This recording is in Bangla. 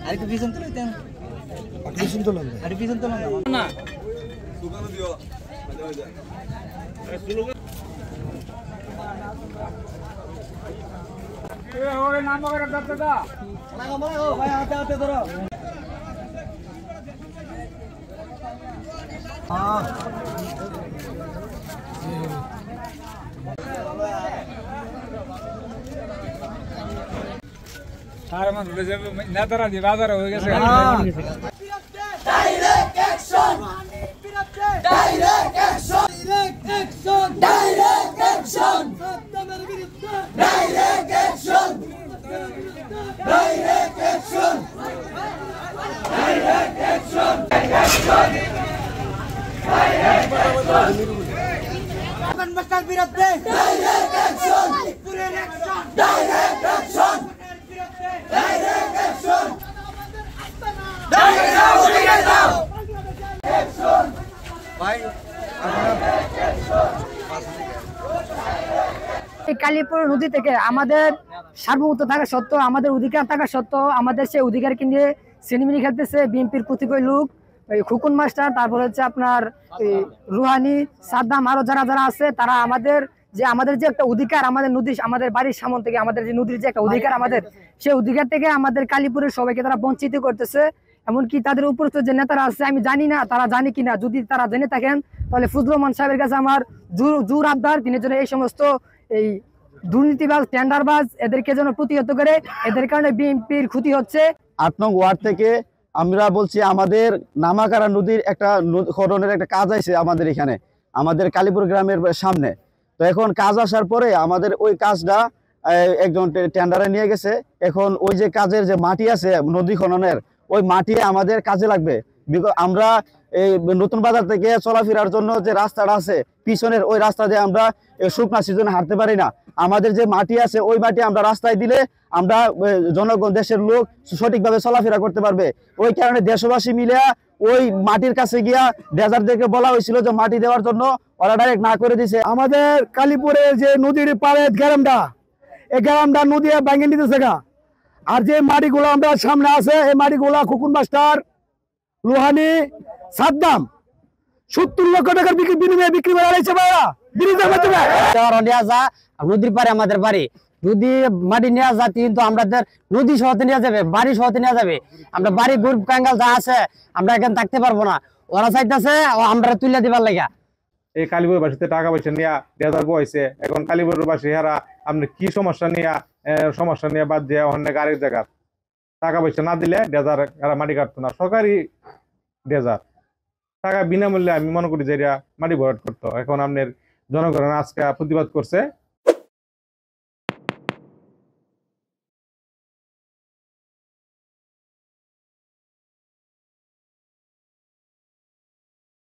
আরেকটু পিছন তো লইতেন পিছন তো লাগবে আরে পিছন তো না দোকানে দিও ওরে নাম করে দাদা লাগা লাগা ভাই হাতে হাতে ধরো সারা মান উড়ে যাবে নেতারা দি বাজার হয়ে গেছে direct action direct action direct action direct action direct action direct action কনমাস্টার বিরুদ্ধে ডাইরেক্ট অ্যাকশন পুরো অ্যাকশন ডাইরেক্ট অ্যাকশন বিরুদ্ধে direct action direct action action ভাই এই কালীপুর নদী থেকে আমাদের সার্বভৌমত্ব থাকা সত্ত্বেও আমাদের অধিকার থাকা সত্ত্বেও আমাদের সেই অধিকারকে নিয়ে সিনেমিনি খেলতেছে বিএনপির কতিপয় লোক, খুকুন মাস্টার, তারপর হচ্ছে আপনার রুহানি, সাদ্দাম, আরো যারা যারা আছে তারা আমাদের যে একটা অধিকার আমাদের নদী আমাদের বাড়ির সামন থেকে আমাদের যে নদীর যে একটা অধিকার আমাদের সেই অধিকার থেকে আমাদের কালীপুরের সবাইকে তারা বঞ্চিত করতেছে। এমনকি তাদের উপরস্থ যে নেতারা আছে আমি জানি না তারা জানে কিনা, যদি তারা জেনে থাকেন তাহলে ফজলুর রহমান সাহেবের কাছে আমার জোর আবদার তিনি যেন এই সমস্ত এই দুর্নীতিবাজ টেন্ডারবাজ এদেরকে যেন প্রতিহত করে, এদের কারণে বিএনপির ক্ষতি হচ্ছে। ৮ নং ওয়ার্ড থেকে আমরা বলছি আমাদের নামাকারা নদীর একটা খননের একটা কাজ আছে আমাদের এখানে আমাদের কালীপুর গ্রামের সামনে। তো এখন কাজ আসার পরে আমাদের ওই কাজটা একজন টেন্ডারে নিয়ে গেছে। এখন ওই যে কাজের যে মাটি আছে নদী খননের ওই মাটি আমাদের কাজে লাগবে। আমরা এই নতুন বাজার থেকে চলাফেরার জন্য যে রাস্তাটা আছে পিছনের ওই রাস্তা দিয়ে আমরা শুকনা সিজনে হাঁটতে পারি না। আমাদের যে মাটি আছে ওই মাটি আমরা রাস্তায় দিলে আমরা জনগণ দেশের লোক সঠিকভাবে চলাফেরা করতে পারবে। ওই কারণে দেশবাসী মিলে ওই মাটির কাছে গিয়া ডেজার্টদেরকে বলা হয়েছিল যে মাটি দেওয়ার জন্য, ওরা ডাইরেক্ট না করে দিছে। আমাদের কালীপুরের যে নদীর পাড়ে গ্রামটা এই গ্রামটা নদী ভেঙে নিতেছে গা। আর যে মাটিগুলো আমরা সামনে আছে এই মাটিগুলো খুকুন মাস্টার, রুহানি, সাদ্দাম 70 লক্ষ টাকার বিনিময়ে বিক্রি করে আড়াইছে ভাইয়া নদীর পারে আমাদের বাড়ি, যদি মাটি নেওয়া যায় কিন্তু আমাদের নদী সহতে নেওয়া যাবে, বাড়ি সহতে নেওয়া যাবে। আমরা বাড়ি গরু কাঙ্গাল যা আছে আমরা এখানে থাকতে পারবো না, ওরা চাইতেছে আমরা তুলে দিবার লাগা। এই কালীপুর বাসীতে টাকা পয়সা নিয়ে ডেজার বইছে। এখন কালীপুর বাসী হারা আপনি কি সমস্যা নিয়ে বাদ দিয়ে অনেক আরেক জায়গা টাকা পয়সা না দিলে ডেজার এরা মাটি কাটতো না। সরকারি ডেজার টাকা বিনামূল্যে আমি মনে করি যে এরা মাটি ভরাট করতো। এখন আপনার জনগণ আজকে প্রতিবাদ করছে।